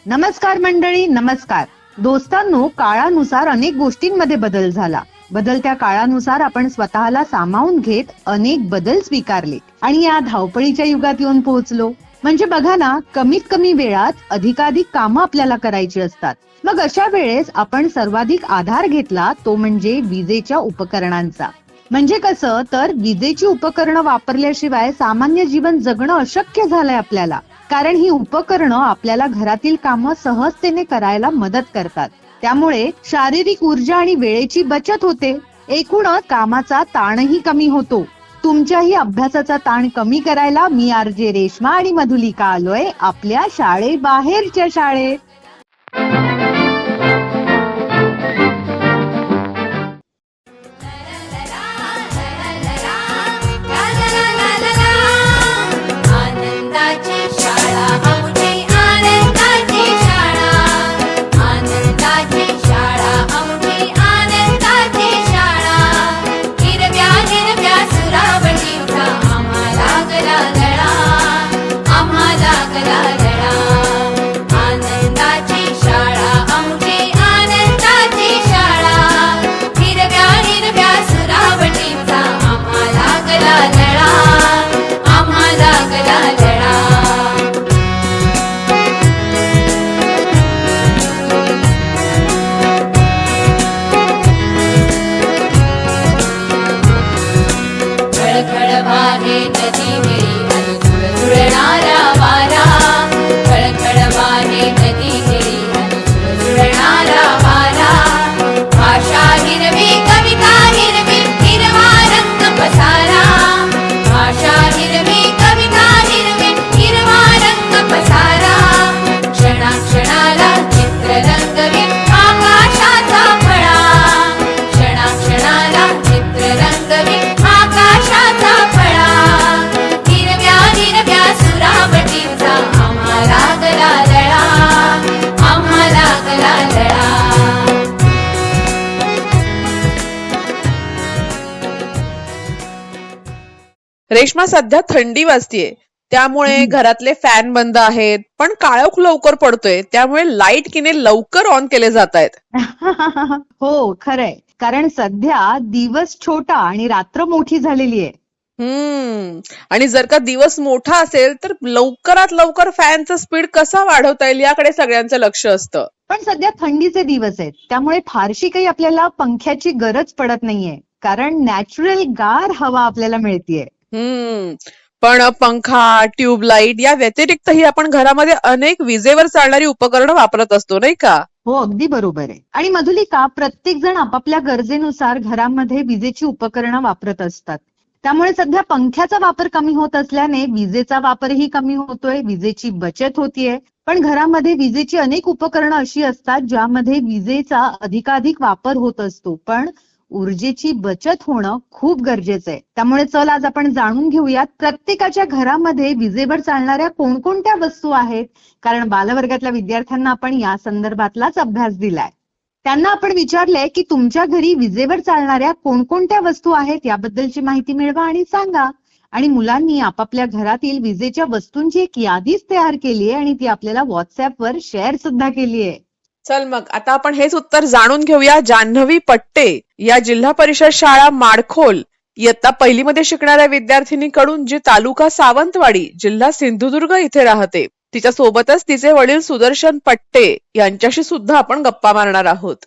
नमस्कार मंडळी, नमस्कार. दोस्तांनो, काळानुसार अनेक गोष्टींमध्ये बदल झाला. बदलत्या काळानुसार आपण स्वतःला सामावून घेत अनेक बदल स्वीकारले आणि या धावपळीच्या युगात येऊन पोहोचलो. म्हणजे बघा ना, कमीत कमी वेळात अधिकाधिक कामं आपल्याला करायची असतात. मग अशा वेळेस आपण सर्वाधिक आधार घेतला तो म्हणजे विजेच्या उपकरणांचा. म्हणजे कसं तर विजेची उपकरणं वापरल्याशिवाय सामान्य जीवन जगणं अशक्य झालंय आपल्याला. कारण ही उपकरणं आपल्याला घरातील कामं सहजतेने करायला मदत करतात. त्यामुळे शारीरिक ऊर्जा आणि वेळेची बचत होते. एकूणच कामाचा ताणही कमी होतो. तुमच्याही अभ्यासाचा ताण कमी करायला मी आरजे रेश्मा आणि मधुलिका आलोय आपल्या शाळेबाहेरच्या शाळेत. आनंदाची शाळा आमची आनंदाची शाळा आनंदाची शाळा आमची आनंदाची शाळा हिरव्या हिरव्या सुरावटीचा आम्हाला गला गळा आम्हाला गला गळा आनंदाची शाळा आमची आनंदाची शाळा हिरव्या हिरव्या सुरावटीचा आम्हाला गला गळा आम्हाला गला गळा खळखळ वाहे नदी गिरी आणि झुळझुळणारा वारा खळखळ वाहे नदी गिरी आणि झुळझुळणारा वारा भाषा हिरवी कविता हिरवी हिरवा रंग पसारा भाषा हिरवी कविता हिरवी हिरवा रंग पसारा क्षणाक्षणाला चित्र रंगवी आकाशाचा फळा क्षणाक्षणाला चित्र रंगवी आकाशाचा फळा हिरव्या हिरव्या सुरावटीचा आम्हाला गला लळा आम्हाला गला लळा रेश्मा, सध्या थंडी वाजतीये त्यामुळे घरातले फॅन बंद आहेत, पण काळोख लवकर पडतोय त्यामुळे लाईट किने लवकर ऑन केले जात आहेत. हो, खरंय. कारण सध्या दिवस छोटा आणि रात्र मोठी झालेली आहे. आणि जर का दिवस मोठा असेल तर लवकरात लवकर फॅनचा स्पीड कसा वाढवता येईल याकडे सगळ्यांचं लक्ष असतं. पण सध्या थंडीचे दिवस आहेत त्यामुळे फारशी काही आपल्याला पंख्याची गरज पडत नाहीये. कारण नॅचरल गार हवा आपल्याला मिळतीये. पण पंखा, ट्यूबलाईट या व्यतिरिक्तही आपण घरामध्ये अनेक विजेवर चालणारी उपकरणं वापरत असतो, नाही का? हो, अगदी बरोबर आहे. आणि मधुलिका, प्रत्येक जण आपापल्या गरजेनुसार घरामध्ये विजेची उपकरणं वापरत असतात. त्यामुळे सध्या पंख्याचा वापर कमी होत असल्याने विजेचा वापरही कमी होतोय, विजेची बचत होतीये. पण घरामध्ये विजेची अनेक उपकरणं अशी असतात ज्यामध्ये विजेचा अधिकाधिक वापर होत असतो, पण ऊर्जेची बचत होणं खूप गरजेचं आहे. त्यामुळे चल आज आपण जाणून घेऊयात प्रत्येकाच्या घरामध्ये विजेवर चालणाऱ्या कोणकोणत्या वस्तू आहेत. कारण बालवर्गातल्या विद्यार्थ्यांना आपण या संदर्भातलाच अभ्यास दिलाय. त्यांना आपण विचारलंय की तुमच्या घरी विजेवर चालणाऱ्या कोणकोणत्या वस्तू आहेत याबद्दलची माहिती मिळवा आणि सांगा. आणि मुलांनी आपापल्या घरातील विजेच्या वस्तूंची एक यादीच तयार केली आहे आणि ती आपल्याला व्हॉट्सअपवर शेअर सुद्धा केली आहे. चल मग आता आपण हेच उत्तर जाणून घेऊया जान्हवी पट्टे या जिल्हा परिषद शाळा माडखोल इयत्ता पहिलीमध्ये शिकणाऱ्या विद्यार्थिनीकडून, जी तालुका सावंतवाडी जिल्हा सिंधुदुर्ग इथे राहते. तिच्या सोबतच तिचे वडील सुदर्शन पट्टे यांच्याशी सुद्धा आपण गप्पा मारणार आहोत.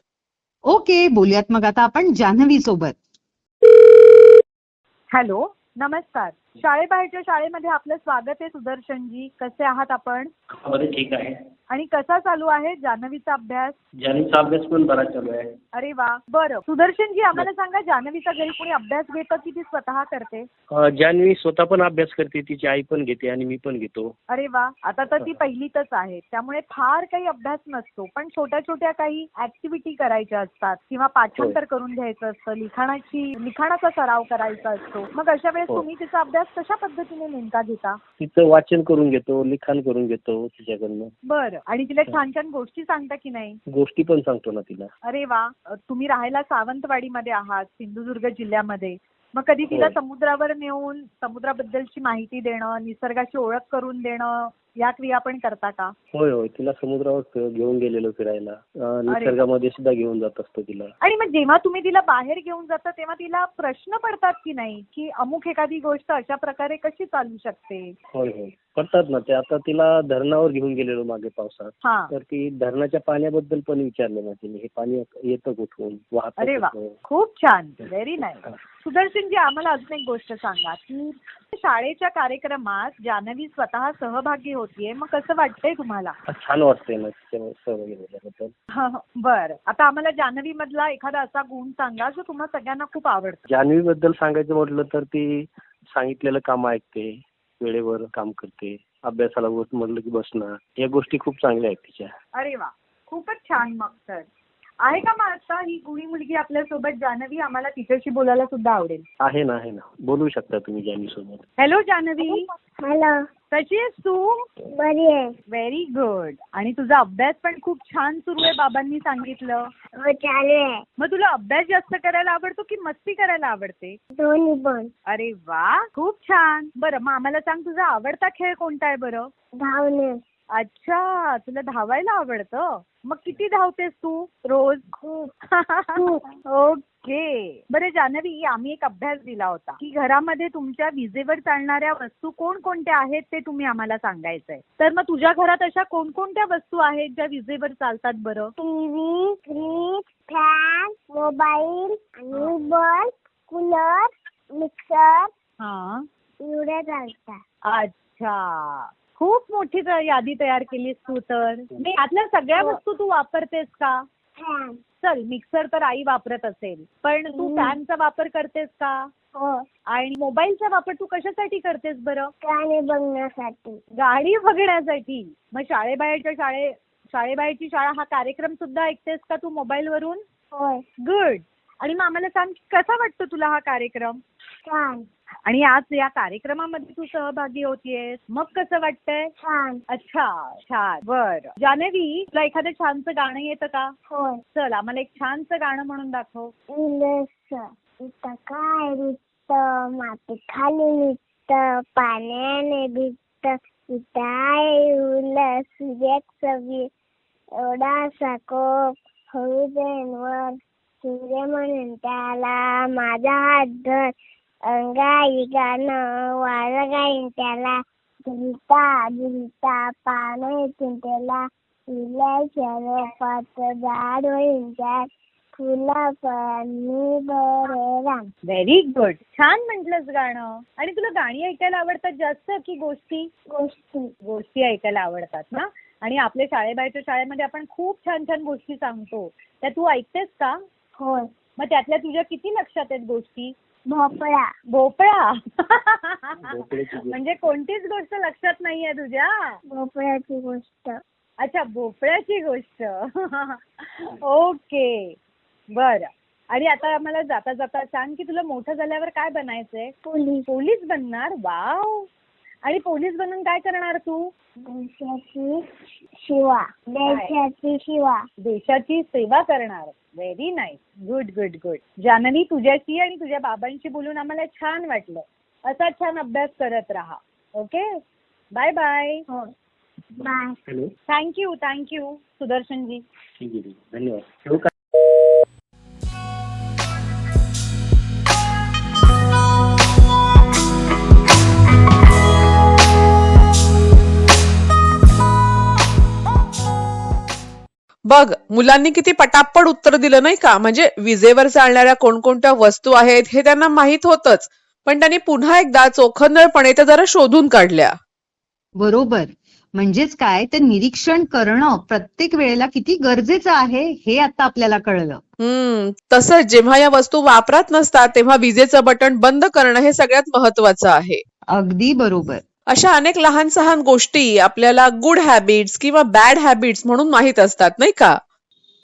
ओके, बोलूयात मग आता आपण जान्हवी सोबत. हॅलो, नमस्कार. शाळेबाहेरच्या शाळेमध्ये आपलं स्वागत आहे. सुदर्शनजी, कसे आहात आपण? बरं, ठीक आहे. आणि कसा चालू आहे जान्हवीचा अभ्यास? जान्हवीचा अभ्यास पण बरा चालू आहे. अरे वा, बरं. सुदर्शनजी, आम्हाला सांगा, जान्हवीचा घरी कोणी अभ्यास घेतं की ती स्वतः करते? जान्हवी स्वतः पण अभ्यास करते, तिची आई पण घेते आणि मी पण घेतो. अरे वा, आता तर ती पहिलीतच आहे त्यामुळे फार काही अभ्यास नसतो, पण छोट्या छोट्या काही ऍक्टिव्हिटी करायच्या असतात किंवा पाठांतर करून घ्यायचं असतं, लिखाणाचा सराव करायचा असतो. मग अशा वेळेस तुम्ही तिचा अभ्यास कशा पद्धतीने नेमका घेता? तिचं वाचन करून घेतो, लिखाण करून घेतो तिच्याकडनं. बरं. आणि तिला छान छान गोष्टी सांगता की नाही? गोष्टी पण सांगतो ना तिला. अरे वा, तुम्ही राहायला सावंतवाडीमध्ये आहात, सिंधुदुर्ग जिल्ह्यामध्ये. मग कधी तिला समुद्रावर नेऊन समुद्राबद्दलची माहिती देणं, निसर्गाची ओळख करून देणं या क्रिया पण करता का? होय होय, तिला समुद्रावर घेऊन गेलेलो फिरायला. निसर्गामध्ये सुद्धा घेऊन जात असतो तिला. आणि मग जेव्हा तुम्ही तिला बाहेर घेऊन जाता तेव्हा तिला प्रश्न पडतात की नाही, की अमुक एखादी गोष्ट अशा प्रकारे कशी चालू शकते? होय होय, पडतात ना ते. आता तिला धरणावर घेऊन गेलेलो मागे पावसात. हा. तर ती धरणाच्या पाण्याबद्दल पण विचारलं ना तिने, हे पाणी येतं कुठून, वाहतं अरे वा, कुठून? खूप छान, व्हेरी नाईस. सुदर्शनजी, आम्हाला अजून एक गोष्ट सांगा की शाळेच्या कार्यक्रमात जान्हवी स्वतः सहभागी होतीये, मग कसं वाटतंय तुम्हाला? छान वाटतंय ना तिच्या सहभागी झाल्याबद्दल. बर, आता आम्हाला जान्हवी मधला एखादा असा गुण सांगा जो तुम्हा सगळ्यांना खूप आवडतो. जान्हवी बद्दल सांगायचं म्हटलं तर ती सांगितलेलं काम ऐकते, वेळेवर काम करते, अभ्यासाला म्हटलं की बसणं, या गोष्टी खूप चांगल्या आहेत तिच्या. अरे वा, खूपच छान. मग तर आहे का मग आता ही गुणी मुलगी आपल्या सोबत जान्हवी? आम्हाला तिच्याशी बोलायला सुद्धा आवडेल. आहे ना, आहे ना, बोलू शकता तुम्ही जान्हवी सोबत. हॅलो जान्हवी, हॅलो, कशी आहेस तू? बरी आहे. Very good. आणि तुझा अभ्यास पण खूप छान सुरू आहे, बाबांनी सांगितलं. हो, चालू आहे. मग तुला अभ्यास जास्त करायला आवडतो की मस्ती करायला आवडते? दोन्ही पण. अरे वा, खूप छान. बरं, मग आम्हाला सांग, तुझा आवडता खेळ कोणता आहे बरं? धावणे. अच्छा, तुला धावायला आवडतं. मग किती धावतेस तू रोज? ओके. बरं जान्हवी, आम्ही एक अभ्यास दिला होता की घरामध्ये तुमच्या विजेवर चालणाऱ्या वस्तू कोणकोणत्या आहेत ते तुम्ही आम्हाला सांगायचंय. तर मग तुझ्या घरात अशा कोणकोणत्या वस्तू आहेत ज्या विजेवर चालतात बरं? टीव्ही, फ्रीज, फॅन, मोबाईल आणि बल्ब, कूलर, मिक्सर हा. एवढ्या चालतात. अच्छा, खूप मोठी यादी तयार केलीस तू तर. मी यातल्या सगळ्या वस्तू तू वापरतेस का? फॅन. चल, मिक्सर तर आई वापरत असेल, पण तू फॅनचा वापर करतेस का? हो, आणि मोबाईलचा वापर तू कशासाठी करतेस बरं? गाणे बघण्यासाठी. गाडी बघण्यासाठी. मग शाळेबाहेरची शाळा हा कार्यक्रम सुद्धा ऐकतेस का तू मोबाईल वरून? होय. गुड. आणि मग आम्हाला सांग, कसा वाटतो तुला हा कार्यक्रम? छान. आणि आज या कार्यक्रमामध्ये तू सहभागी होतीयेस, मग कसं वाटतंय? छान. अच्छा, छान. बर जान्हवी, तुला एखादं छानसं गाणं येतं का? होय. चल, आम्हाला एक छानसं गाणं म्हणून दाखव. इलस इथं काय रिक्त, माती खाली निघत, पाण्याने भिजत, इथं आहे उलस, सूर्याचं बी एवढासा कोप, हळू देनवर सूर्य म्हणून त्याला, माझा हात धर, अंगाई गाणं वाळ गाईन त्याला, झुलता झुलता पानं येतील त्याला, फुलाच्या रोपात झाड होईल त्यात, फुला पाणी बरं. Very good. छान म्हटलंस गाणं. आणि तुला गाणी ऐकायला आवडतात जास्त की गोष्टी? गोष्टी. गोष्टी ऐकायला आवडतात ना. आणि आपल्या शाळेबाहेरच्या शाळेमध्ये आपण खूप छान छान गोष्टी सांगतो, त्या तू ऐकतेस का? होय. मग त्यातल्या तुझ्या किती लक्षात आहेत गोष्टी? भोपळा. भोपळा. भोपळ्याची गोष्ट. म्हणजे कोणतीच गोष्ट लक्षात नाहीये तुझ्या? भोपळ्याची गोष्ट. अच्छा, भोपळ्याची गोष्ट. ओके, बर. आणि आता आम्हाला जाता जाता सांग की तुला मोठं झाल्यावर काय बनायचंय? पोलीस. पोलीस बनणार? वाव. आणि पोलीस बनून काय करणार तू? देशाची शिवा. देशाची शिवा. देशाची सेवा करणार. Very nice. Good good good. Janhavi, तुझ्याशी आणि तुझ्या बाबांशी बोलून आम्हाला छान वाटलं. असा छान अभ्यास करत राहा. Okay, bye bye. हो, बाय. Hello, thank you Sudarshanji. ठीक आहे, धन्यवाद. ठेवू का? बघ, मुलांनी किती पटापट उत्तर दिलं नाही का? म्हणजे विजेवर चालणाऱ्या कोणकोणत्या वस्तू आहेत हे त्यांना माहित होतच, पण त्यांनी पुन्हा एकदा चोखंदळपणे त्या जरा शोधून काढल्या. बरोबर. म्हणजेच काय, तर निरीक्षण करणं प्रत्येक वेळेला किती गरजेचं आहे हे आता आपल्याला कळलं. तसंच जेव्हा या वस्तू वापरात नसतात तेव्हा विजेचं बटन बंद करणं हे सगळ्यात महत्वाचं आहे. अगदी बरोबर. अशा अनेक लहान सहान गोष्टी आपल्याला गुड हॅबिट्स किंवा बॅड हॅबिट्स म्हणून माहित असतात, नाही का?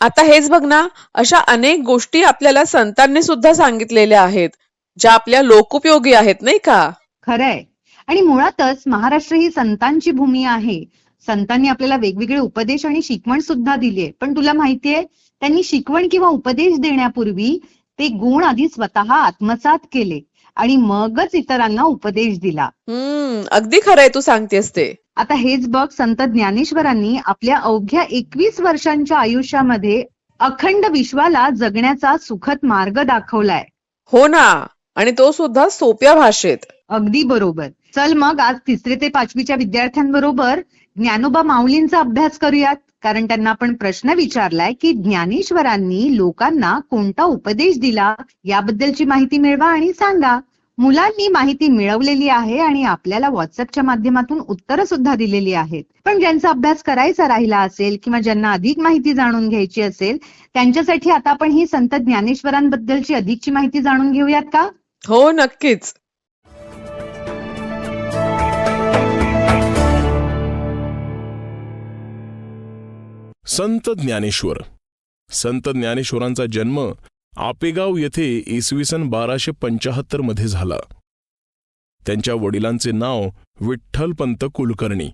आता हेच बघ ना, अशा अनेक गोष्टी आपल्याला संतांनी सुद्धा सांगितलेल्या आहेत, ज्या आपल्या लोकोपयोगी आहेत, नाही का? खरंय. आणि मुळातच महाराष्ट्र ही संतांची भूमी आहे. संतांनी आपल्याला वेगवेगळे उपदेश आणि शिकवण सुद्धा दिलीये. पण तुला माहितीये, त्यांनी शिकवण किंवा उपदेश देण्यापूर्वी ते गुण आधी स्वतः आत्मसात केले आणि मगच इतरांना उपदेश दिला. अगदी खरंय तू सांगतेस ते. आता हेच बघ, संत ज्ञानेश्वरांनी आपल्या अवघ्या 21 वर्षांच्या आयुष्यामध्ये अखंड विश्वाला जगण्याचा सुखद मार्ग दाखवलाय. हो ना, आणि तो सुद्धा सोप्या भाषेत. अगदी बरोबर. चल मग आज 3री ते 5वीच्या विद्यार्थ्यांबरोबर ज्ञानोबा माऊलींचा अभ्यास करूयात. कारण त्यांना आपण प्रश्न विचारलाय की ज्ञानेश्वरांनी लोकांना कोणता उपदेश दिला, याबद्दलची माहिती मिळवा आणि सांगा. मुलांनी माहिती मिळवलेली आहे आणि आपल्याला व्हॉट्सअपच्या माध्यमातून उत्तरं सुद्धा दिलेली आहेत. पण ज्यांचा अभ्यास करायचा राहिला असेल किंवा ज्यांना अधिक माहिती जाणून घ्यायची असेल, त्यांच्यासाठी आता आपण ही संत ज्ञानेश्वरांबद्दलची अधिकची माहिती जाणून घेऊयात का? हो, नक्कीच. संत ज्ञानेश्वर. संत ज्ञानेश्वरांचा जन्म आपेगाव येथे इसवी सन 1275 मध्ये झाला. त्यांच्या वडिलांचे नाव विठ्ठलपंत कुलकर्णी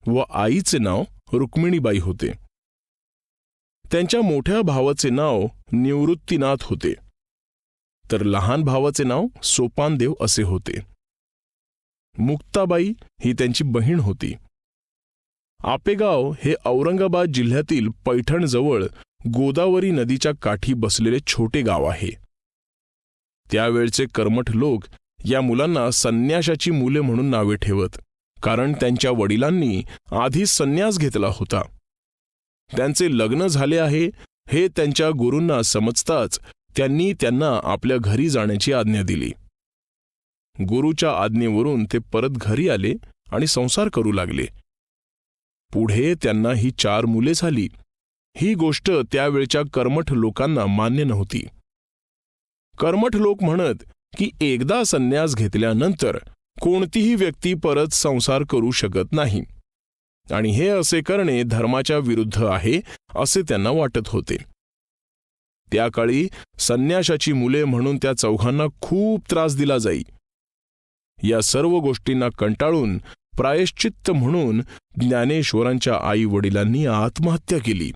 व आईचे नाव रुक्मिणीबाई होते. त्यांच्या मोठ्या भावाचे नाव निवृत्तीनाथ होते, तर लहान भावाचे नाव सोपानदेव असे होते. मुक्ताबाई ही त्यांची बहीण होती. आपेगाव हे औरंगाबाद जिल्ह्यातील पैठणजवळ गोदावरी नदीच्या काठी बसलेले छोटे गाव आहे. त्यावेळचे कर्मठ लोक या मुलांना संन्याशाची मुले म्हणून नावे ठेवत, कारण त्यांच्या वडिलांनी आधी संन्यास घेतला होता. त्यांचे लग्न झाले आहे हे त्यांच्या गुरूंना समजताच त्यांनी त्यांना आपल्या घरी जाण्याची आज्ञा दिली. गुरूच्या आज्ञेवरून ते परत घरी आले आणि संसार करू लागले. पुढे त्यांना ही 4 मुले झाली. ही गोष्ट त्यावेळच्या कर्मठ लोकांना मान्य नव्हती. कर्मठ लोक म्हणत की एकदा संन्यास घेतल्यानंतर कोणतीही व्यक्ती परत संसार करू शकत नाही आणि हे असे करणे धर्माच्या विरुद्ध आहे असे त्यांना वाटत होते. त्या काळी संन्याशाची मुले म्हणून त्या चौघांना खूप त्रास दिला जाई. या सर्व गोष्टींना कंटाळून प्रायश्चित्त म्हणून ज्ञानेश्वरांच्या आई वडिलांनी आत्महत्या केली.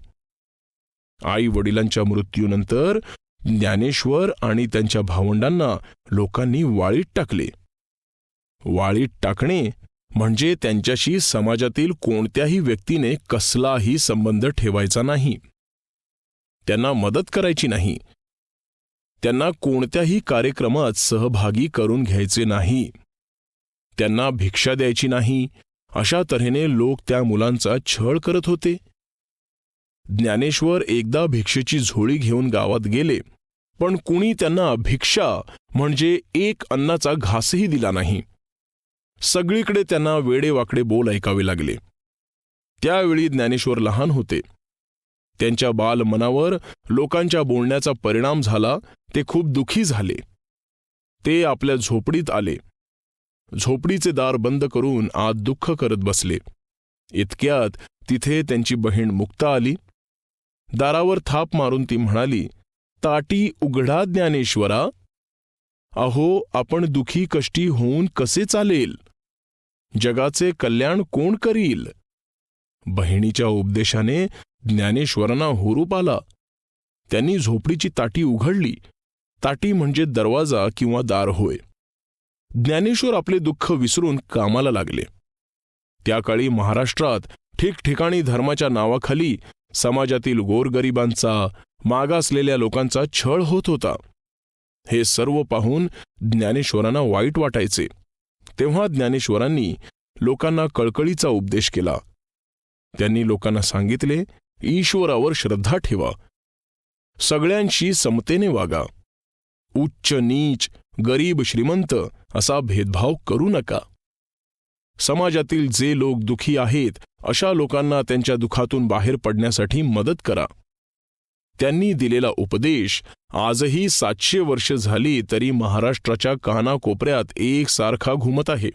आई वडिलांच्या मृत्यूनंतर ज्ञानेश्वर आणि त्यांच्या भावंडांना लोकांनी वाळीत टाकले. वाळीत टाकणे म्हणजे त्यांच्याशी समाजातील कोणत्याही व्यक्तीने कसलाही संबंध ठेवायचा नाही. त्यांना मदत करायची नाही. त्यांना कोणत्याही कार्यक्रमात सहभागी करून घ्यायचे नाही. त्यांना भिक्षा द्यायची नाही. अशा तऱ्हेने लोक त्या मुलांचा छळ करत होते. ज्ञानेश्वर एकदा भिक्षेची झोळी घेऊन गावात गेले, पण कुणी त्यांना भिक्षा म्हणजे एक अन्नाचा घासही दिला नाही. सगळीकडे त्यांना वेडेवाकडे बोल ऐकावे लागले. त्यावेळी ज्ञानेश्वर लहान होते. त्यांच्या बालमनावर लोकांच्या बोलण्याचा परिणाम झाला. ते खूप दुःखी झाले. ते आपल्या झोपडीत आले. झोपडीचे दार बंद करून आत दुःख करत बसले. इतक्यात तिथे त्यांची बहीण मुक्ता आली. दारावर थाप मारून ती म्हणाली, ताटी उघडा ज्ञानेश्वरा. अहो, आपण दुखी कष्टी होऊन कसे चालेल? जगाचे कल्याण कोण करील? बहिणीच्या उपदेशाने ज्ञानेश्वरांना हुरूप आला. त्यांनी झोपडीची ताटी उघडली. ताटी म्हणजे दरवाजा किंवा दार होय. ज्ञानेश्वर आपले दुःख विसरून कामाला लागले. त्या काळी महाराष्ट्रात ठिकठिकाणी धर्माच्या नावाखाली समाजातील गोरगरिबांचा, मागासलेल्या लोकांचा छळ होत होता. हे सर्व पाहून ज्ञानेश्वरांना वाईट वाटायचे. तेव्हा ज्ञानेश्वरांनी लोकांना कळकळीचा उपदेश केला. त्यांनी लोकांना सांगितले, ईश्वरावर श्रद्धा ठेवा. सगळ्यांशी समतेने वागा. उच्च नीच, गरीब श्रीमंत असा भेदभाव करू नका. समाजातील जे लोक दुखी आहेत अशा लोकांना त्यांच्या दुःखातून बाहेर पडण्यासाठी मदत करा. त्यांनी दिलेला उपदेश आजही 700 वर्ष झाली तरी महाराष्ट्राच्या कानाकोपऱ्यात एकसारखा घुमत आहे.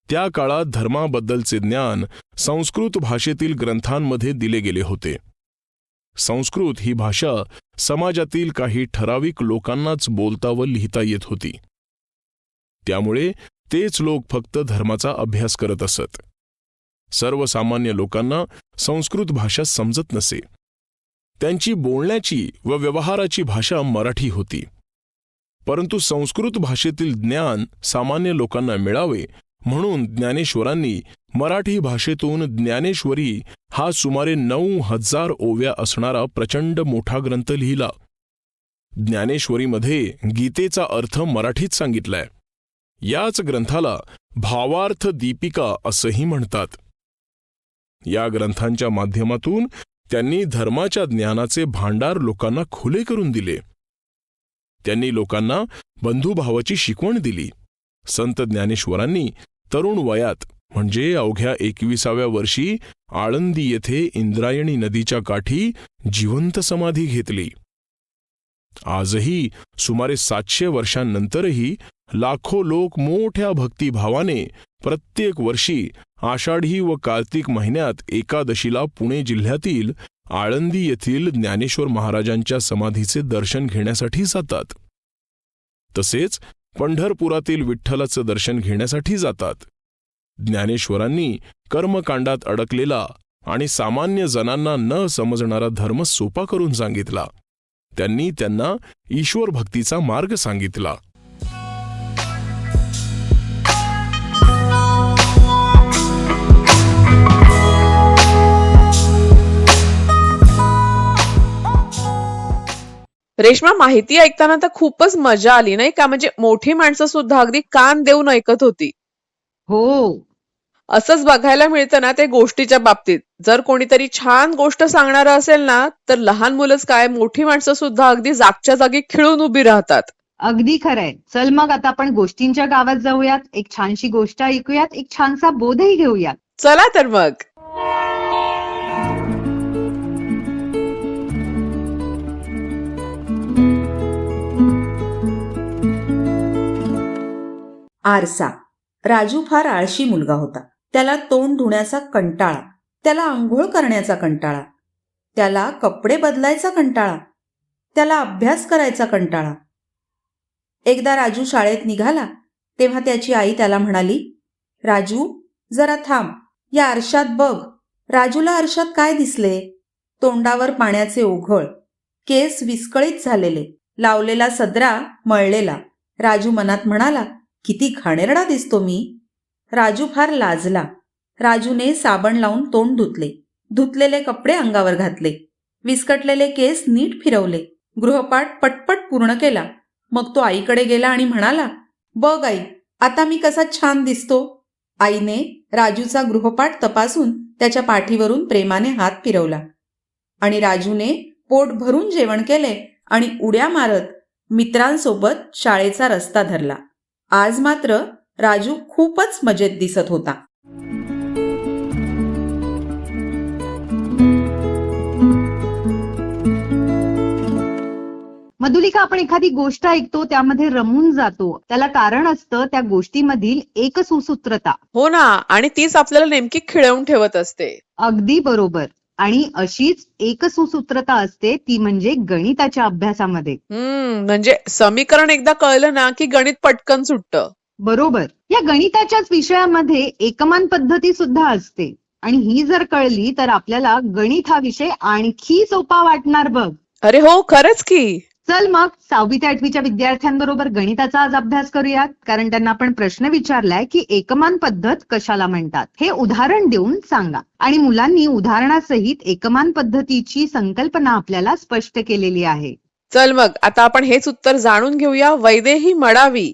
त्या काळात धर्माबद्दलचे ज्ञान संस्कृत भाषेतील ग्रंथांमध्ये दिले गेले होते. संस्कृत ही भाषा समाजातील काही ठराविक लोकांनाच बोलता व लिहिता येत होती. त्यामुळे तेच लोक फक्त धर्माचा अभ्यास करत असत. सर्वसामान्य लोकांना संस्कृत भाषा समजत नसे. त्यांची बोलण्याची व व्यवहाराची भाषा मराठी होती. परंतु संस्कृत भाषेतील ज्ञान सामान्य लोकांना मिळावे म्हणून ज्ञानेश्वरांनी मराठी भाषेतून ज्ञानेश्वरी हा सुमारे 9,000 ओव्या असणारा प्रचंड मोठा ग्रंथ लिहिला. ज्ञानेश्वरीमध्ये गीतेचा अर्थ मराठीत सांगितलाय. याच ग्रंथाला भावार्थ दीपिका असंही म्हणतात. या ग्रंथांच्या माध्यमातून त्यांनी धर्माच्या ज्ञानाचे भांडार लोकांना खुले करून दिले. त्यांनी लोकांना बंधुभावाची शिकवण दिली. संत ज्ञानेश्वरांनी तरुण वयात म्हणजे अवघ्या 21व्या वर्षी आळंदी येथे इंद्रायणी नदीच्या काठी जिवंत समाधी घेतली. आजही सुमारे 700 वर्षांनंतरही लाखो लोक मोठ्या भक्तिभावाने प्रत्येक वर्षी आषाढी व कार्तिक महिन्यात एकादशीला पुणे जिल्ह्यातील आळंदी येथील ज्ञानेश्वर महाराजांच्या समाधीचे दर्शन घेण्यासाठी जातात. तसेच पंढरपुरातील विठ्ठलाचं दर्शन घेण्यासाठी जातात. ज्ञानेश्वरांनी कर्मकांडात अडकलेला आणि सामान्य जनांना न समजणारा धर्म सोपा करून सांगितला. त्यांनी त्यांना ईश्वर भक्तीचा मार्ग सांगितला. रेश्मा, माहिती ऐकताना तर खूपच मजा आली नाही का? म्हणजे मोठी माणसं सुद्धा अगदी कान देऊन ऐकत होती. हो, असंच बघायला मिळतं ना ते गोष्टीच्या बाबतीत. जर कोणीतरी छान गोष्ट सांगणारं असेल ना तर लहान मुलंच काय मोठी माणसं सुद्धा अगदी जागच्या जागी खिळून उभी राहतात. अगदी खरंय. चल मग आता आपण गोष्टींच्या गावात जाऊयात, एक छानशी गोष्ट ऐकूयात, एक छानसा बोधही घेऊयात. चला तर मग. आरसा. राजू फार आळशी मुलगा होता. त्याला तोंड धुण्याचा कंटाळा, त्याला आंघोळ करण्याचा कंटाळा, त्याला कपडे बदलायचा कंटाळा, त्याला अभ्यास करायचा कंटाळा. एकदा राजू शाळेत निघाला तेव्हा त्याची आई त्याला म्हणाली, राजू जरा थांब, या आरशात बघ. राजूला आरशात काय दिसले? तोंडावर पाण्याचे ओघळ, केस विस्कळीत झालेले, लावलेला सदरा मळलेला. राजू मनात म्हणाला, किती घाणेरडा दिसतो मी. राजू फार लाजला. राजूने साबण लावून तोंड धुतले, धुतलेले कपडे अंगावर घातले, विस्कटलेले केस नीट फिरवले, गृहपाठ पटपट पूर्ण केला. मग तो आईकडे गेला आणि म्हणाला, बघ आई, आता मी कसा छान दिसतो. आईने राजूचा गृहपाठ तपासून त्याच्या पाठीवरून प्रेमाने हात फिरवला आणि राजूने पोट भरून जेवण केले आणि उड्या मारत मित्रांसोबत शाळेचा रस्ता धरला. आज मात्र राजू खूपच मजेत दिसत होता. मधुलिका, आपण एखादी गोष्ट ऐकतो त्यामध्ये रमून जातो. त्याला कारण असतं त्या गोष्टीमधील एक सुसूत्रता. हो ना, आणि तीच आपल्याला नेमकी खिळवून ठेवत असते. अगदी बरोबर. आणि अशीच एक सुसूत्रता असते ती म्हणजे गणिताच्या अभ्यासामध्ये. म्हणजे समीकरण एकदा कळलं ना की गणित पटकन सुटतं. बरोबर. या गणिताच्याच विषयामध्ये एकमान पद्धती सुद्धा असते आणि ही जर कळली तर आपल्याला गणित हा विषय आणखी सोपा वाटणार बघ. अरे हो, खरंच की. चल मग 6वी ते 8वीच्या विद्यार्थ्यांबरोबर गणिताचा आज अभ्यास करूयात, कारण त्यांना आपण प्रश्न विचारलाय की एकमान पद्धत कशाला म्हणतात हे उदाहरण देऊन सांगा. आणि मुलांनी उदाहरणासहित एकमान पद्धतीची संकल्पना आपल्याला स्पष्ट केलेली आहे. चल मग आता आपण हेच उत्तर जाणून घेऊया. वैदेही मडावी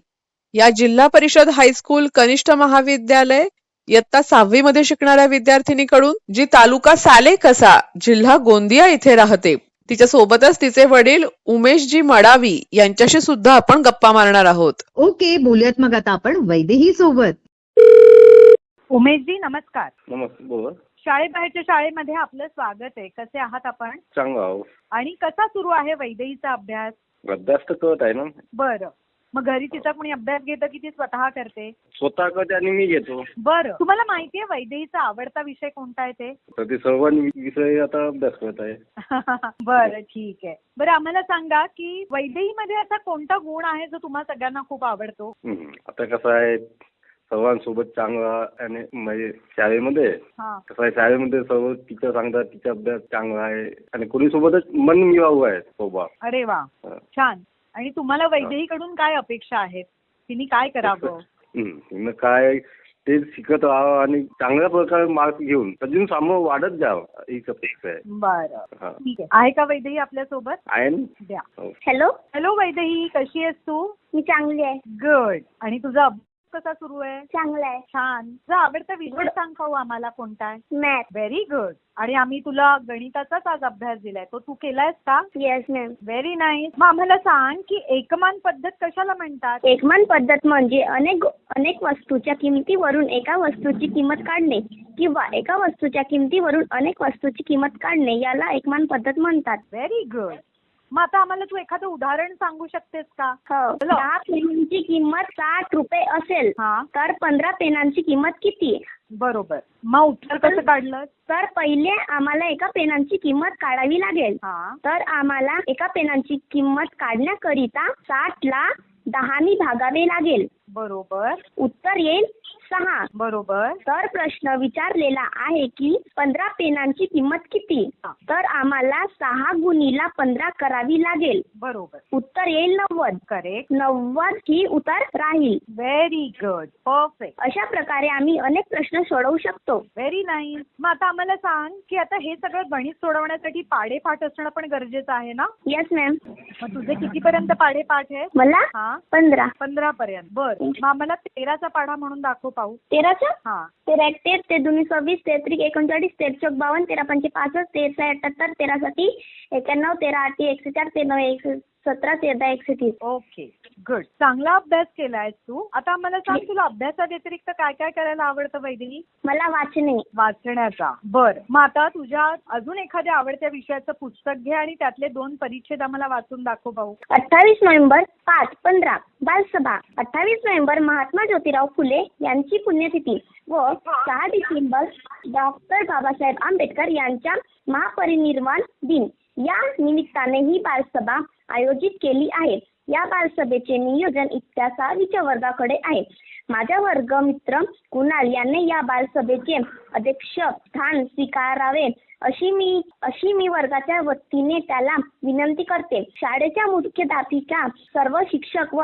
या जिल्हा परिषद हायस्कूल कनिष्ठ महाविद्यालय इयत्ता 6वी मध्ये शिकणाऱ्या विद्यार्थिनीकडून, जी तालुका साले कसा जिल्हा गोंदिया इथे राहते. तिच्या सोबतच तिचे वडील उमेशजी मडावी यांच्याशी सुद्धा आपण गप्पा मारणार आहोत. ओके, बोलूयात मग आता आपण वैदेही सोबत. उमेशजी नमस्कार. नमस्ते, बोला. शाळेबाहेरच्या शाळेमध्ये आपलं स्वागत आहे. कसे आहात आपण? चांगला आहो. आणि कसा सुरू आहे वैदेहीचा अभ्यास? अभ्यास तर करत आहे ना. बरं, मग घरी तिचा कोणी अभ्यास घेतं की ती स्वतः करते? स्वतः करते आणि मी घेतो. बरं, तुम्हाला माहितीये वैदेहीचा आवडता विषय कोणता आहे ते? तर ते सर्व विषय आता अभ्यास करत आहे. बरं, ठीक आहे. बरं, आम्हाला सांगा की वैदेहीमध्ये असा कोणता गुण आहे जो तुम्हा सगळ्यांना खूप आवडतो? आता कसं आहे, सर्वांसोबत चांगला आणि म्हणजे शाळेमध्ये हा. कसं आहे, शाळेमध्ये सर्व टीचर सांगतात, तिचा अभ्यास चांगला आहे आणि कोणी सोबतच मन मिळावू आहे सोबत. अरे वा, छान. आणि तुम्हाला वैदेहीकडून काय अपेक्षा आहेत? तिने काय करावं? मग काय ते शिकत राहावं आणि चांगल्या प्रकारे मार्क घेऊन अजून सामोरं वाढत जावं हीच अपेक्षा आहे. बरं, हा. ठीक आहे. आहे का वैदेही आपल्या सोबत? आहे ना? द्या. हो. हॅलो, हॅलो वैदेही, कशी आहेस तू? मी चांगली आहे. गुड. आणि तुझा अभ्यास कसा सुरू आहे? चांगला आहे. छान. तुझा आवडता विषय सांग पाहू आम्हाला, कोणता आहे? मॅथ. Very good. आणि आम्ही तुला गणिताचाच आज अभ्यास दिलाय, तो तू केलायस का? Yes ma'am. Very nice. मग आम्हाला सांग की एकमान पद्धत कशाला म्हणतात? एकमान पद्धत म्हणजे अनेक वस्तूच्या किमतीवरून एका वस्तूची किंमत काढणे किंवा एका वस्तूच्या किमतीवरून अनेक वस्तूची किंमत काढणे याला एकमान पद्धत म्हणतात. Very good. मग आता आम्हाला तू एखादं उदाहरण सांगू शकतेस का? हो. हॅलो. 10 पेनांची किंमत 60 रुपये असेल हा, तर 15 पेनांची किंमत किती? बरोबर. मग उत्तर कसं काढलं? तर पहिले आम्हाला एका पेनांची किंमत काढावी लागेल. हा, तर आम्हाला एका पेनांची किंमत काढण्याकरिता 60 ला 10 ने भागावे लागेल. बरोबर उत्तर येईल 6. बरोबर. तर प्रश्न विचारलेला आहे की 15 पेनांची किंमत किती? हा. तर आम्हाला 6 गुणीला 15 करावी लागेल. बरोबर. उत्तर येईल 90. करेक्ट. 90 ही उत्तर राहील. Very good. परफेक्ट. अशा प्रकारे आम्ही अनेक प्रश्न सोडवू शकतो. Very nice. मग आता आम्हाला सांग की आता हे सगळं गणित सोडवण्यासाठी पाढेपाठ असणं पण गरजेचं आहे ना? Yes ma'am. मग तुझे कितीपर्यंत पाढेपाठ आहेत? मला हा, 15. 15 पर्यंत. बर. मग आम्हाला 13चा पाढा म्हणून दाखव पाहू. 13चा? हा, 13 1 13, 13 2 26, 13 3 39, 13 4 52, 13 5 65, 13 6 78, 13 7 91, 13 8 104, 13 9 117, 13 130. ओके. गुड. चांगला अभ्यास केलायस तू. आता आम्हाला सांग तुला अभ्यासा व्यतिरिक्त काय काय करायला आवडतं वैदेही? मला वाचणे. वाचण्याचा. बर. मग आता तुझ्या अजून एखाद्या आवडत्या विषयाचं पुस्तक घे आणि त्यातले 2 परिच्छेद आम्हाला वाचून दाखव पाहू. 28 नोव्हेंबर 5-15 बालसभा. 28 नोव्हेंबर महात्मा ज्योतिराव फुले यांची पुण्यतिथी व 6 डिसेंबर डॉक्टर बाबासाहेब आंबेडकर यांच्या महापरिनिर्वाण दिन या निमित्ताने ही बालसभा आयोजित केली आहे. या बालसभेचे नियोजन इत्या 6वीच्या वर्गाकडे आहे. माझा वर्ग मित्र कुणाल याने या बालसभेचे अध्यक्ष स्थान स्वीकारावे अशी मी वर्गाच्या वतीने त्याला विनंती करते. शाळेच्या मुख्याध्यापिका, सर्व शिक्षक व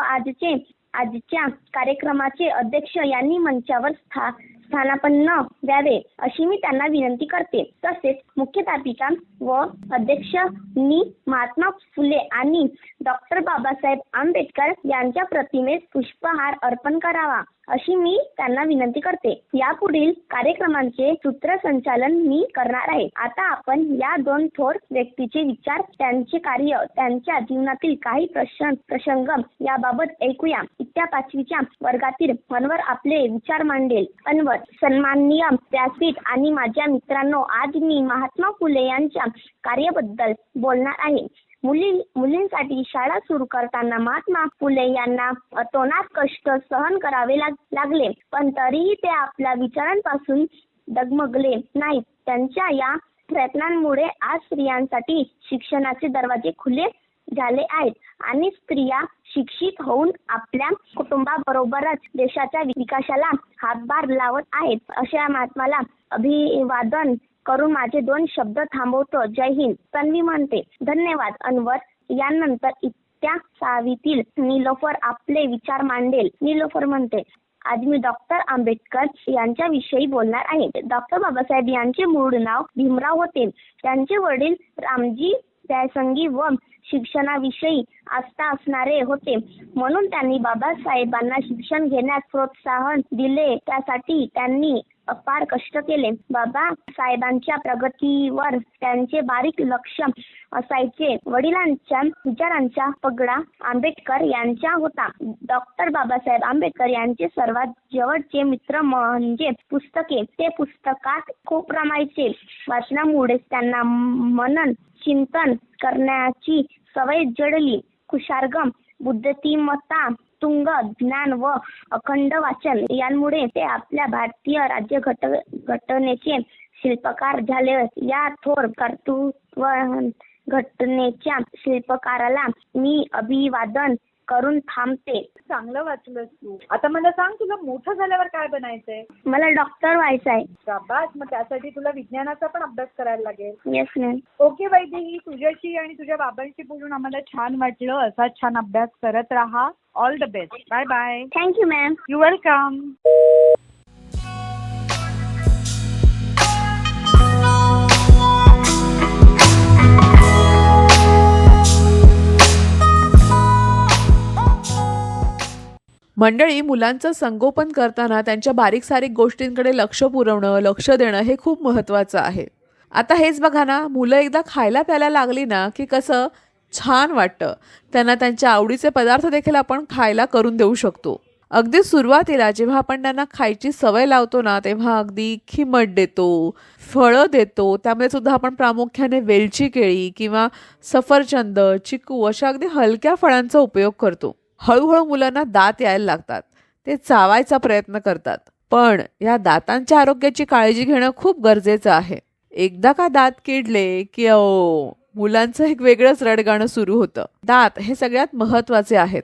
आजच्या कार्यक्रमाचे अध्यक्ष यांनी मंचावर स्थानापन्न द्यावे अशी मी त्यांना विनंती करते. तसेच मुख्याध्यापिका व अध्यक्षांनी महात्मा फुले आणि डॉक्टर बाबासाहेब आंबेडकर यांच्या प्रतिमेस पुष्पहार अर्पण करावा अशी मी त्यांना विनंती करते. यापुढील कार्यक्रमांचे सूत्रसंचालन मी करणार आहे. आता आपण या 2 थोर व्यक्तीचे विचार, त्यांचे कार्य, त्यांच्या जीवनातील काही प्रसंग याबाबत ऐकूया. इत्या 5वीच्या वर्गातील अनवर आपले विचार मांडेल. अनवर: सन्माननीय व्यासपीठ आणि माझ्या मित्रांनो, आज मी महात्मा फुले यांच्या कार्याबद्दल बोलणार आहे. मुलींसाठी शाळा सुरू करताना महात्मा फुले यांना अतोनात कष्ट सहन करावे लागले, पण तरीही ते आपल्या विचारांपासून डगमगले नाहीत. त्यांच्या या प्रयत्नांमुळे आज स्त्रियांसाठी शिक्षणाचे दरवाजे खुले झाले आहेत आणि स्त्रिया शिक्षित होऊन आपल्या कुटुंबाबरोबरच देशाच्या विकासाला हातभार लावत आहेत. अशा महात्माला अभिवादन करून माझे 2 शब्द थांबवतो. जय हिंद. तन्वी म्हणते. धन्यवाद अनवर. यानंतर इत्या 6वीतील नीलोफर आपले विचार मांडेल. नीलोफर म्हणते, आज मी डॉक्टर आंबेडकर यांच्याविषयी बोलणार आहे. डॉक्टर बाबासाहेब यांचे मूळ नाव भीमराव होते. त्यांचे वडील रामजी त्यासंगी व शिक्षणाविषयी आस्था असणारे होते, म्हणून त्यांनी बाबासाहेबांना शिक्षण घेण्यास प्रोत्साहन दिले. त्यासाठी त्यांनी अपार कष्ट केले. बाबासाहेबांच्या प्रगतीवर त्यांचे बारीक लक्ष असायचे. वडिलांच्या विचारांचा पगडा आंबेडकर यांचा होता. डॉक्टर बाबासाहेब आंबेडकर यांचे सर्वात जवळचे मित्र म्हणजे पुस्तके. ते पुस्तकात खूप रमायचे. वाचनामुळे त्यांना मनन चिंतन करण्याची सवय जडली. कुशार्गम, बुद्धिमत्ता, तुंग ज्ञान व अखंड वाचन यांमुळे ते आपल्या भारतीय राज्य घटनेचे शिल्पकार झाले. या थोर कर्तृत्व घटनेच्या शिल्पकाराला मी अभिवादन करून थांबते. चांगलं वाचलंस तू. आता मला सांग, तुला मोठं झाल्यावर काय बनायचंय? मला डॉक्टर व्हायचं आहे. शाबास. मग त्यासाठी तुला विज्ञानाचा पण अभ्यास करायला लागेल. Yes ma'am. ओके वैदेही, तुझ्याशी आणि तुझ्या बाबांशी बोलून आम्हाला छान वाटलं. असाच छान अभ्यास करत राहा. All the best. Bye bye. Thank you ma'am. You welcome. मंडळी, मुलांचं संगोपन करताना त्यांच्या बारीक सारीक गोष्टींकडे लक्ष पुरवणं, लक्ष देणं हे खूप महत्त्वाचं आहे. आता हेच बघा ना, मुलं एकदा खायला प्यायला लागली ना की कसं छान वाटतं. त्यांना त्यांच्या आवडीचे पदार्थ देखील आपण खायला करून देऊ शकतो. अगदी सुरुवातीला जेव्हा आपण त्यांना खायची सवय लावतो ना, तेव्हा अगदी खिमट देतो, फळं देतो. त्यामध्ये सुद्धा आपण प्रामुख्याने वेलची केळी किंवा सफरचंद, चिकू अशा अगदी हलक्या फळांचा उपयोग करतो. हळूहळू मुलांना दात यायला लागतात. ते चावायचा प्रयत्न करतात. पण या दातांच्या आरोग्याची काळजी घेणं खूप गरजेचं आहे. एकदा का दात किडले की मुलांचं एक वेगळंच रडगाणं सुरू होतं. दात हे सगळ्यात महत्त्वाचे आहेत.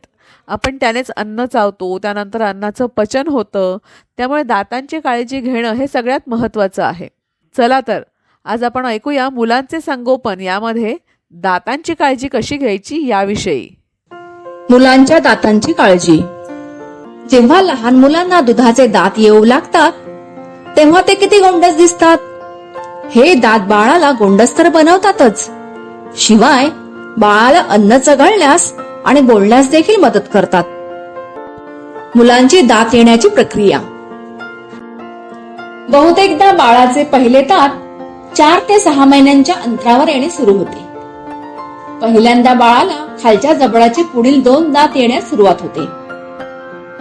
आपण त्यानेच अन्न चावतो, त्यानंतर अन्नाचं पचन होतं. त्यामुळे दातांची काळजी घेणं हे सगळ्यात महत्त्वाचं आहे. चला तर आज आपण ऐकूया मुलांचे संगोपन यामध्ये दातांची काळजी कशी घ्यायची याविषयी. मुलांच्या दातांची काळजी. जेव्हा लहान मुलांना दुधाचे दात येऊ लागतात तेव्हा ते किती गोंडस दिसतात. हे दात बाळाला गोंडस तर बनवतातच, शिवाय बाळाला अन्न चघळण्यास आणि बोलण्यास देखील मदत करतात. मुलांची दात येण्याची प्रक्रिया. बहुतेकदा बाळाचे पहिले दात 4 ते 6 महिन्यांच्या अंतरावर येणे सुरू होते. पहिल्यांदा बाळाला खालच्या जबडाचे पुढील 2 दात येण्यास सुरुवात होते.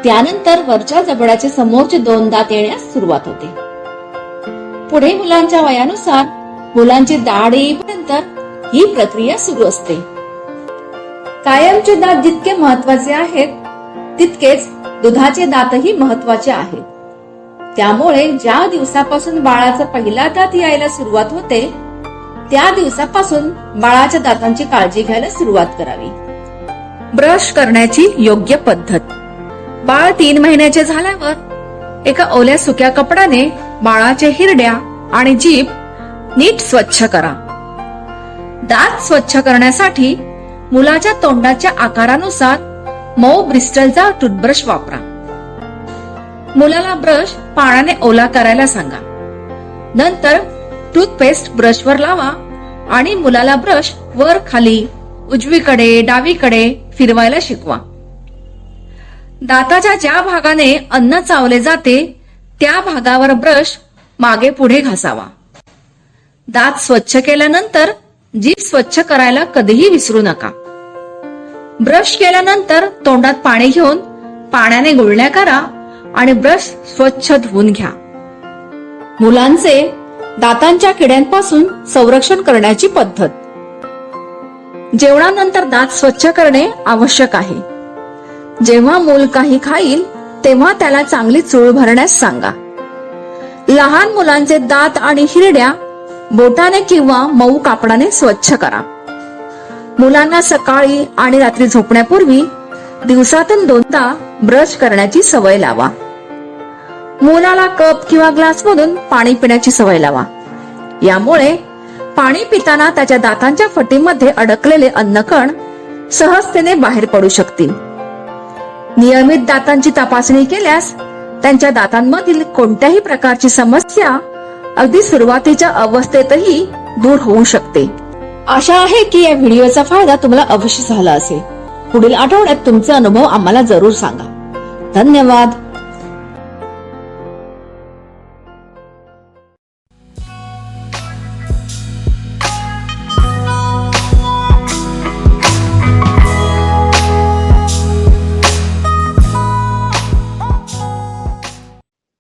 त्यानंतर वरच्या जबडाचे समोरचे 2 दात येण्यास सुरुवात होते. पुढे मुलांच्या वयानुसार मुलांची दाढ येईपर्यंत ही प्रक्रिया सुरू असते. कायमचे दात जितके महत्वाचे आहेत तितकेच दुधाचे दातही महत्वाचे आहेत. त्यामुळे ज्या दिवसापासून बाळाचा पहिला दात यायला सुरुवात होते त्या दिवसापासून बाळाच्या दातांची काळजी घ्यायला सुरुवात करावी. ब्रश करण्याची योग्य पद्धत. बाळ 3 महिन्याचे झाल्यावर एका ओल्या सुक्या कपड्याने बाळाच्या हिरड्या आणि जीभ नीट स्वच्छ करा. दात स्वच्छ करण्यासाठी मुलाच्या तोंडाच्या आकारानुसार मऊ ब्रिस्टलचा टूथब्रश वापरा. मुलाला ब्रश पाण्याने ओला करायला सांगा. नंतर टूथपेस्ट ब्रशवर लावा आणि मुलाला ब्रश वर खाली, उजवीकडे, डावीकडे फिरवायला शिकवा. दाताच्या ज्या भागाने अन्न चावले जाते त्या भागावर ब्रश मागे पुढे घासावा. दात स्वच्छ केल्यानंतर जीभ स्वच्छ करायला कधीही विसरू नका. ब्रश केल्यानंतर तोंडात पाणी घेऊन पाण्याने गुळण्या करा आणि ब्रश स्वच्छ धुवून घ्या. मुलांचे दातांच्या किड्यांपासून संरक्षण करण्याची पद्धत. जेवणानंतर दात स्वच्छ करणे आवश्यक आहे. जेव्हा मूल काही खाईल तेव्हा त्याला चांगली चूळ भरण्यास सांगा. लहान मुलांचे दात आणि हिरड्या बोटाने किंवा मऊ कापडाने स्वच्छ करा. मुलांना सकाळी आणि रात्री झोपण्यापूर्वी दिवसातून 2दा ब्रश करण्याची सवय लावा. मुलाला कप किंवा ग्लास मधून पाणी पिण्याची सवय लावा. यामुळे पाणी पिताना त्याच्या दातांच्या फटीमध्ये अडकलेले अन्नकण सहजतेने बाहेर पडू शकतील. नियमित दातांची तपासणी केल्यास त्यांच्या दातांमधील कोणत्याही प्रकारची समस्या अगदी सुरुवातीच्या अवस्थेतही दूर होऊ शकते. आशा आहे की या व्हिडिओचा फायदा तुम्हाला अवश्य झाला असेल. पुढील आठवड्यात तुमचे अनुभव आम्हाला जरूर सांगा. धन्यवाद.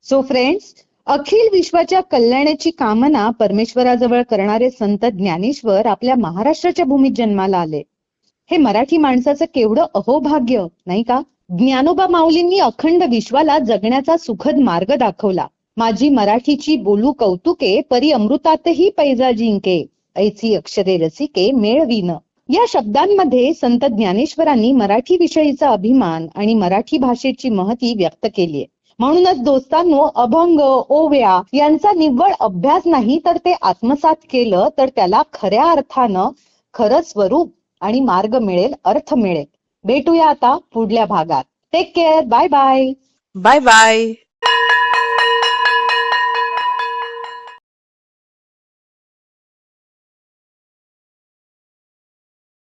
सो फ्रेंड्स, अखिल विश्वाच्या कल्याणाची कामना परमेश्वराजवळ करणारे संत ज्ञानेश्वर आपल्या महाराष्ट्राच्या भूमीत जन्माला आले. हे मराठी माणसाचं केवढं अहोभाग्य नाही का? ज्ञानोबा माऊलींनी अखंड विश्वाला जगण्याचा सुखद मार्ग दाखवला. माझी मराठीची बोलू कौतुके, परी अमृतातही पैजा जिंके, ऐसी अक्षरे रसिके मेळवीन. या शब्दांमध्ये संत ज्ञानेश्वरांनी मराठी विषयीचा अभिमान आणि मराठी भाषेची महती व्यक्त केली आहे. म्हणूनच दोस्तांनो, अभंग, ओव्या यांचा निव्वळ अभ्यास नाही तर ते आत्मसात केलं तर त्याला खऱ्या अर्थानं खरं स्वरूप आणि मार्ग मिळेल, अर्थ मिळेल. भेटूया आता पुढल्या भागात. Take care. Bye bye. Bye bye.